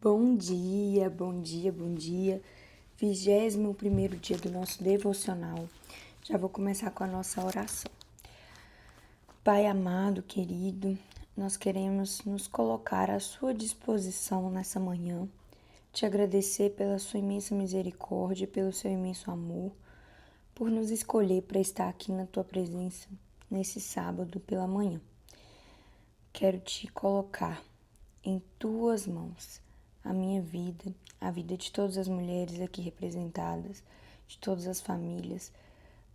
Bom dia, bom dia, bom dia. 21º dia do nosso devocional. Já vou começar com a nossa oração. Pai amado, querido, nós queremos nos colocar à sua disposição nessa manhã, te agradecer pela sua imensa misericórdia, pelo seu imenso amor, por nos escolher para estar aqui na tua presença nesse sábado pela manhã. Quero te colocar em tuas mãos a minha vida, a vida de todas as mulheres aqui representadas, de todas as famílias,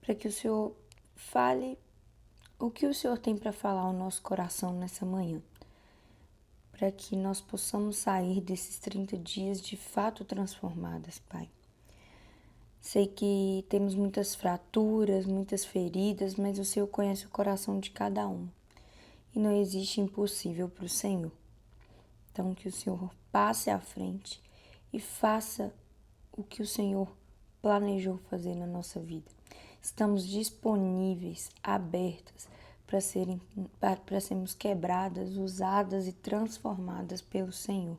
para que o Senhor fale o que o Senhor tem para falar ao nosso coração nessa manhã, para que nós possamos sair desses 30 dias de fato transformadas, Pai. Sei que temos muitas fraturas, muitas feridas, mas o Senhor conhece o coração de cada um e não existe impossível para o Senhor. Então, que o Senhor passe à frente e faça o que o Senhor planejou fazer na nossa vida. Estamos disponíveis, abertas para sermos quebradas, usadas e transformadas pelo Senhor.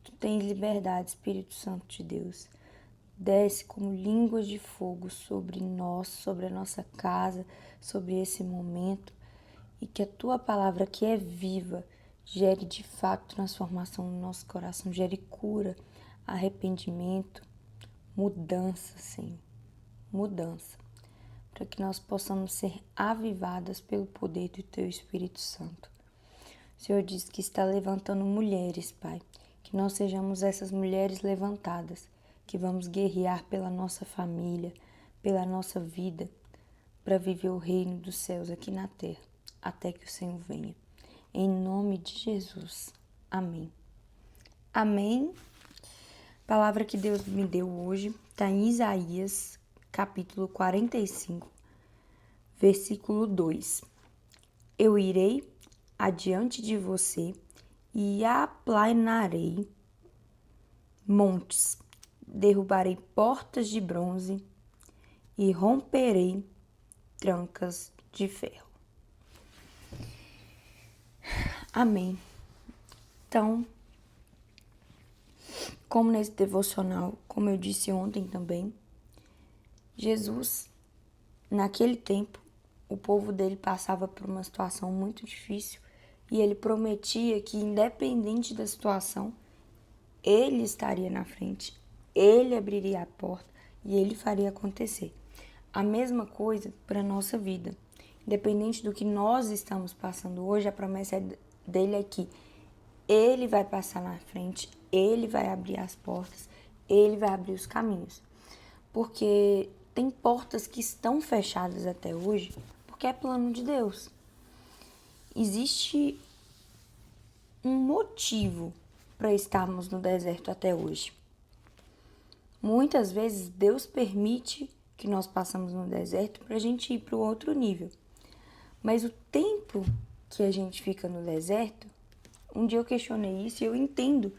Tu tens liberdade, Espírito Santo de Deus. Desce como línguas de fogo sobre nós, sobre a nossa casa, sobre esse momento, e que a tua palavra, que é viva, gere de fato transformação no nosso coração, gere cura, arrependimento, mudança, Senhor, mudança, para que nós possamos ser avivadas pelo poder do Teu Espírito Santo. O Senhor diz que está levantando mulheres, Pai, que nós sejamos essas mulheres levantadas, que vamos guerrear pela nossa família, pela nossa vida, para viver o reino dos céus aqui na terra, até que o Senhor venha. Em nome de Jesus. Amém. Amém. A palavra que Deus me deu hoje está em Isaías, capítulo 45, versículo 2. Eu irei adiante de você e aplanarei montes, derrubarei portas de bronze e romperei trancas de ferro. Amém. Então, como nesse devocional, como eu disse ontem também, Jesus, naquele tempo, o povo dele passava por uma situação muito difícil e ele prometia que, independente da situação, ele estaria na frente, ele abriria a porta e ele faria acontecer. A mesma coisa para a nossa vida. Independente do que nós estamos passando hoje, a promessa dele é que ele vai passar na frente, ele vai abrir as portas, ele vai abrir os caminhos. Porque tem portas que estão fechadas até hoje, porque é plano de Deus. Existe um motivo para estarmos no deserto até hoje. Muitas vezes Deus permite que nós passamos no deserto para a gente ir para o outro nível. Mas o tempo que a gente fica no deserto, um dia eu questionei isso e eu entendo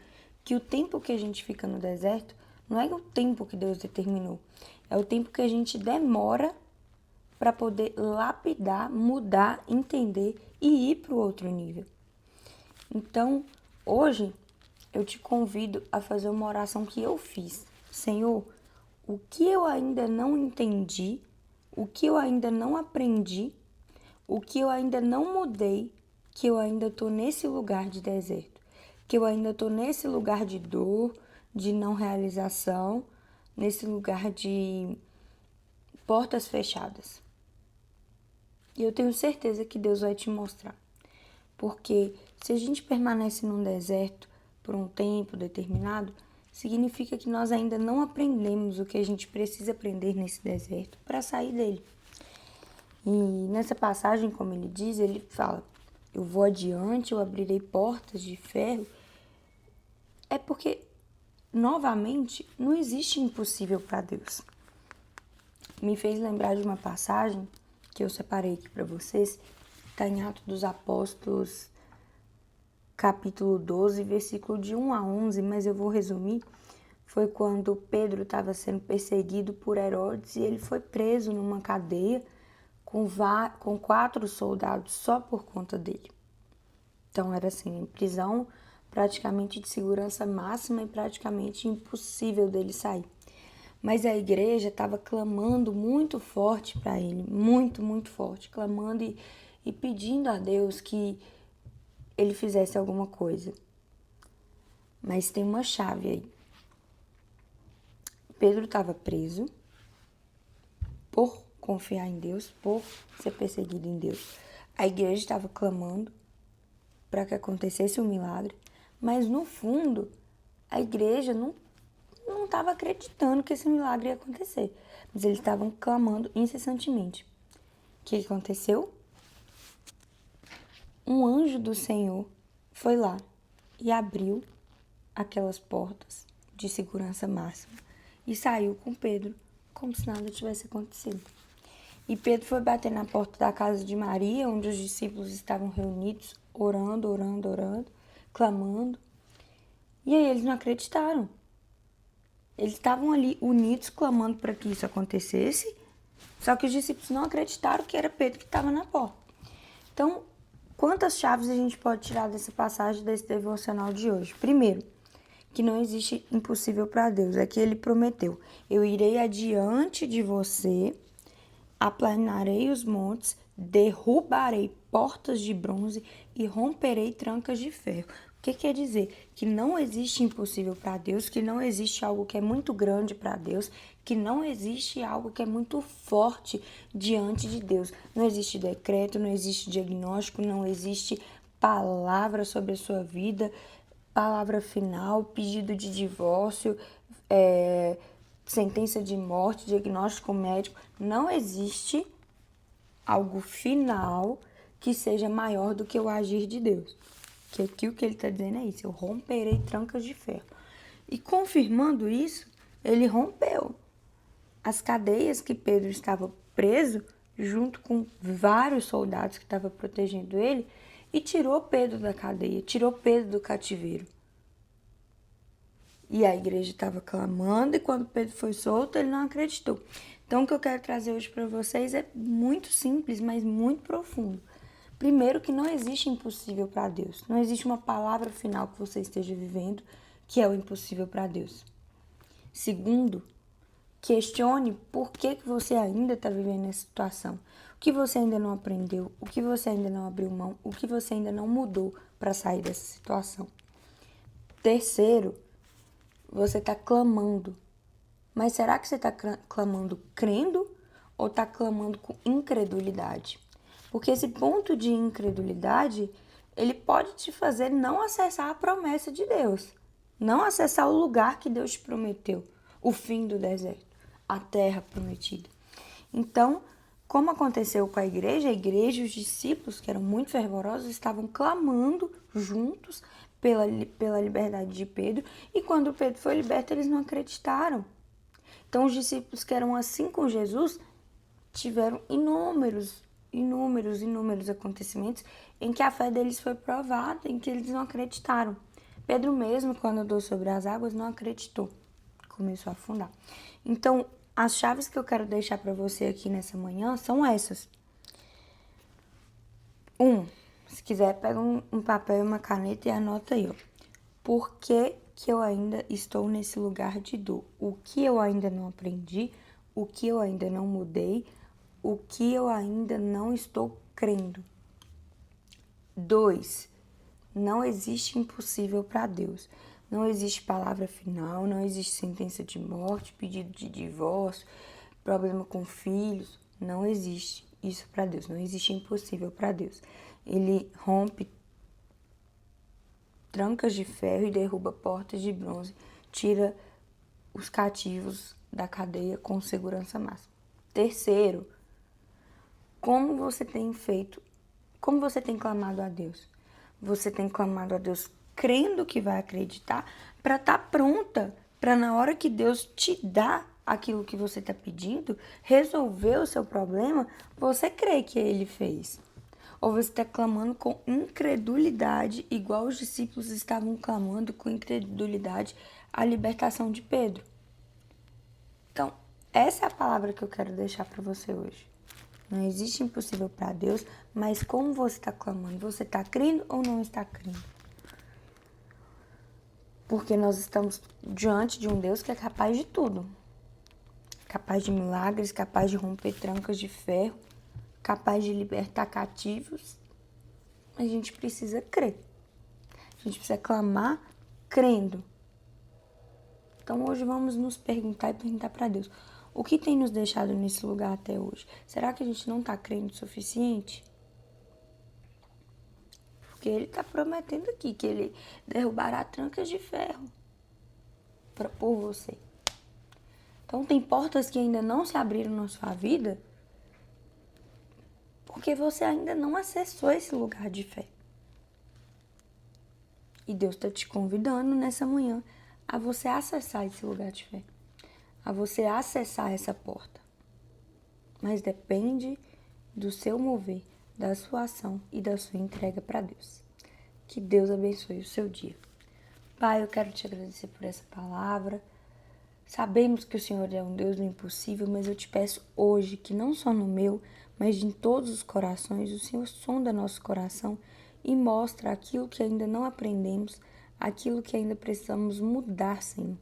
que o tempo que a gente fica no deserto não é o tempo que Deus determinou. É o tempo que a gente demora para poder lapidar, mudar, entender e ir para o outro nível. Então, hoje, eu te convido a fazer uma oração que eu fiz. Senhor, o que eu ainda não entendi, o que eu ainda não aprendi, o que eu ainda não mudei, que eu ainda estou nesse lugar de deserto, que eu ainda estou nesse lugar de dor, de não realização, nesse lugar de portas fechadas. E eu tenho certeza que Deus vai te mostrar. Porque se a gente permanece num deserto por um tempo determinado, significa que nós ainda não aprendemos o que a gente precisa aprender nesse deserto para sair dele. E nessa passagem, como ele diz, ele fala, eu vou adiante, eu abrirei portas de ferro. É porque, novamente, não existe impossível para Deus. Me fez lembrar de uma passagem que eu separei aqui para vocês, está em Atos dos Apóstolos, capítulo 12, versículo de 1 a 11, mas eu vou resumir. Foi quando Pedro estava sendo perseguido por Herodes e ele foi preso numa cadeia com 4 soldados só por conta dele. Então era assim, prisão praticamente de segurança máxima e praticamente impossível dele sair. Mas a igreja estava clamando muito forte para ele, muito, muito forte, clamando e pedindo a Deus que ele fizesse alguma coisa. Mas tem uma chave aí. Pedro estava preso por confiar em Deus, por ser perseguido em Deus. A igreja estava clamando para que acontecesse um milagre, mas no fundo a igreja não estava acreditando que esse milagre ia acontecer, mas eles estavam clamando incessantemente. O que aconteceu? Um anjo do Senhor foi lá e abriu aquelas portas de segurança máxima e saiu com Pedro como se nada tivesse acontecido. E Pedro foi bater na porta da casa de Maria, onde os discípulos estavam reunidos, orando, clamando. E aí eles não acreditaram. Eles estavam ali unidos, clamando para que isso acontecesse, só que os discípulos não acreditaram que era Pedro que estava na porta. Então, quantas chaves a gente pode tirar dessa passagem, desse devocional de hoje? Primeiro, que não existe impossível para Deus. É que ele prometeu: eu irei adiante de você, aplanarei os montes, derrubarei portas de bronze e romperei trancas de ferro. O que quer dizer? Que não existe impossível para Deus, que não existe algo que é muito grande para Deus, que não existe algo que é muito forte diante de Deus. Não existe decreto, não existe diagnóstico, não existe palavra sobre a sua vida, palavra final, pedido de divórcio, sentença de morte, diagnóstico médico. Não existe algo final que seja maior do que o agir de Deus. Que aqui o que ele está dizendo é isso: eu romperei trancas de ferro. E confirmando isso, ele rompeu as cadeias que Pedro estava preso, junto com vários soldados que estavam protegendo ele, e tirou Pedro da cadeia, tirou Pedro do cativeiro. E a igreja estava clamando, e quando Pedro foi solto, ele não acreditou. Então, o que eu quero trazer hoje para vocês é muito simples, mas muito profundo. Primeiro, que não existe impossível para Deus. Não existe uma palavra final que você esteja vivendo que é o impossível para Deus. Segundo, questione por que você ainda está vivendo essa situação. O que você ainda não aprendeu, o que você ainda não abriu mão, o que você ainda não mudou para sair dessa situação. Terceiro, você está clamando. Mas será que você está clamando crendo ou está clamando com incredulidade? Porque esse ponto de incredulidade, ele pode te fazer não acessar a promessa de Deus. Não acessar o lugar que Deus te prometeu. O fim do deserto. A terra prometida. Então, como aconteceu com a igreja e os discípulos, que eram muito fervorosos, estavam clamando juntos pela liberdade de Pedro. E quando Pedro foi liberto, eles não acreditaram. Então, os discípulos que eram assim com Jesus tiveram inúmeros acontecimentos em que a fé deles foi provada, em que eles não acreditaram. Pedro mesmo, quando andou sobre as águas, não acreditou. Começou a afundar. Então, as chaves que eu quero deixar para você aqui nessa manhã são essas. Se quiser, pega um papel e uma caneta e anota aí, ó. Por que eu ainda estou nesse lugar de dor? O que eu ainda não aprendi? O que eu ainda não mudei? O que eu ainda não estou crendo? 2. Não existe impossível para Deus. Não existe palavra final, não existe sentença de morte, pedido de divórcio, problema com filhos. Não existe isso para Deus. Não existe impossível para Deus. Ele rompe trancas de ferro e derruba portas de bronze, tira os cativos da cadeia com segurança máxima. Terceiro, como você tem clamado a Deus? Você tem clamado a Deus crendo que vai acreditar para estar pronta, para na hora que Deus te dá aquilo que você está pedindo, resolver o seu problema, você crê que Ele fez. Ou você está clamando com incredulidade, igual os discípulos estavam clamando com incredulidade a libertação de Pedro. Então, essa é a palavra que eu quero deixar para você hoje. Não existe impossível para Deus, mas como você está clamando? Você está crendo ou não está crendo? Porque nós estamos diante de um Deus que é capaz de tudo. Capaz de milagres, capaz de romper trancas de ferro, capaz de libertar cativos. A gente precisa crer. A gente precisa clamar crendo. Então hoje vamos nos perguntar e perguntar para Deus: o que tem nos deixado nesse lugar até hoje? Será que a gente não está crendo o suficiente? Porque Ele está prometendo aqui que Ele derrubará trancas de ferro por você. Então tem portas que ainda não se abriram na sua vida porque você ainda não acessou esse lugar de fé. E Deus está te convidando nessa manhã a você acessar esse lugar de fé, a você acessar essa porta. Mas depende do seu mover, da sua ação e da sua entrega para Deus. Que Deus abençoe o seu dia. Pai, eu quero te agradecer por essa palavra. Sabemos que o Senhor é um Deus do impossível, mas eu te peço hoje que não só no meu, mas em todos os corações, o Senhor sonda nosso coração e mostra aquilo que ainda não aprendemos, aquilo que ainda precisamos mudar, Senhor,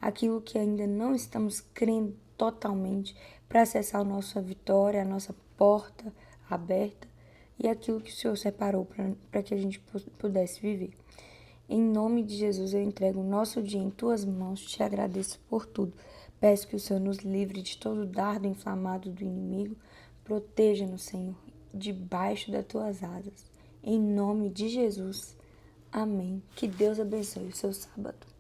aquilo que ainda não estamos crendo totalmente para acessar a nossa vitória, a nossa porta aberta e aquilo que o Senhor separou para que a gente pudesse viver. Em nome de Jesus, eu entrego o nosso dia em tuas mãos, te agradeço por tudo. Peço que o Senhor nos livre de todo dardo inflamado do inimigo. Proteja-nos, Senhor, debaixo das tuas asas. Em nome de Jesus. Amém. Que Deus abençoe o seu sábado.